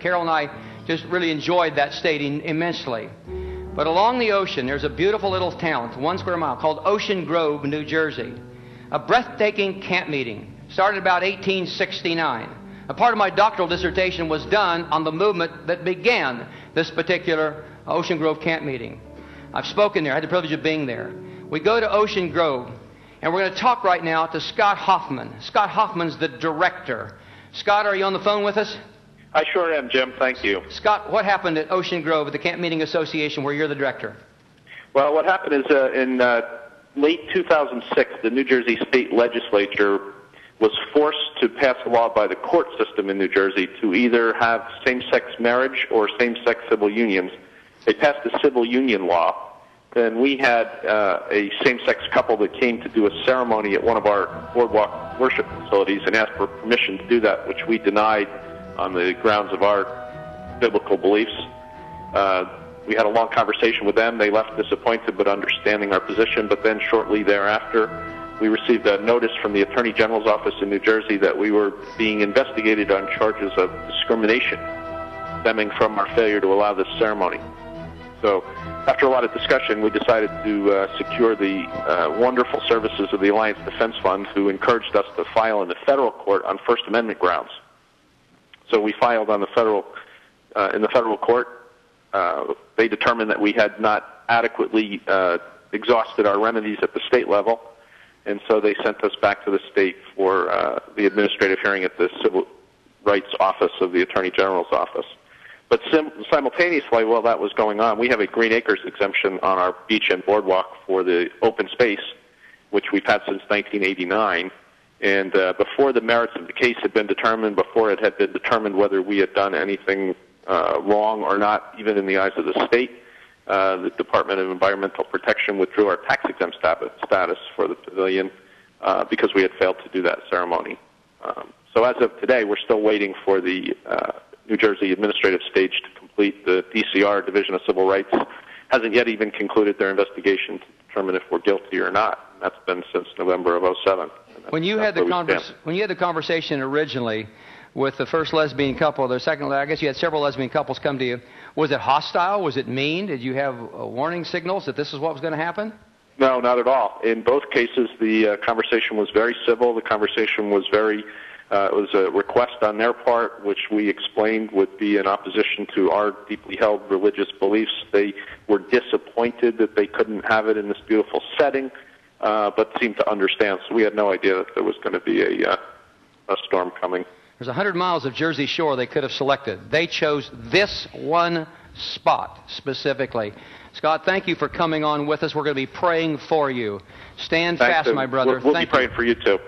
Carol and I just really enjoyed that state immensely. But along the ocean, there's a beautiful little town, it's 1 square mile, called Ocean Grove, New Jersey. A breathtaking camp meeting. Started about 1869. A part of my doctoral dissertation was done on the movement that began this particular Ocean Grove camp meeting. I've spoken there. I had the privilege of being there. We go to Ocean Grove, and we're going to talk right now to Scott Hoffman. Scott Hoffman's the director. Scott, are you on the phone with us? I sure am, Jim. Thank you. Scott, what happened at Ocean Grove at the Camp Meeting Association where you're the director? Well, what happened is in late 2006, the New Jersey State Legislature was forced to pass a law by the court system in New Jersey to either have same-sex marriage or same-sex civil unions. They passed a civil union law. Then we had a same-sex couple that came to do a ceremony at one of our boardwalk worship facilities and asked for permission to do that, which we denied on the grounds of our biblical beliefs. We had a long conversation with them. They left disappointed but understanding our position. But then shortly thereafter, we received a notice from the Attorney General's office in New Jersey that we were being investigated on charges of discrimination stemming from our failure to allow this ceremony. So after a lot of discussion, we decided to secure the wonderful services of the Alliance Defense Fund, who encouraged us to file in the federal court on First Amendment grounds. So we filed on the in the federal court. They determined that we had not adequately exhausted our remedies at the state level, and so they sent us back to the state for the administrative hearing at the Civil Rights Office of the Attorney General's office. But simultaneously, while that was going on, we have a Green Acres exemption on our beach and boardwalk for the open space, which we've had since 1989. And before the merits of the case had been determined, before it had been determined whether we had done anything wrong or not, even in the eyes of the state, the Department of Environmental Protection withdrew our tax-exempt status for the pavilion because we had failed to do that ceremony. So as of today, we're still waiting for the New Jersey administrative stage to complete. The DCR, Division of Civil Rights, hasn't yet even concluded their investigation to determine if we're guilty or not. And that's been since November of 2007. When you had the conversation originally with the first lesbian couple, the second, I guess you had several lesbian couples come to you. Was it hostile? Was it mean? Did you have warning signals that this is what was going to happen? No, not at all. In both cases, the conversation was very civil. The conversation was it was a request on their part, which we explained would be in opposition to our deeply held religious beliefs. They were disappointed that they couldn't have it in this beautiful setting, but seemed to understand. So we had no idea that there was going to be a storm coming. There's 100 miles of Jersey shore they could have selected. They chose this one spot specifically. Scott, thank you for coming on with us. We're going to be praying for you. Stand fast, my brother. We'll be praying for you, too.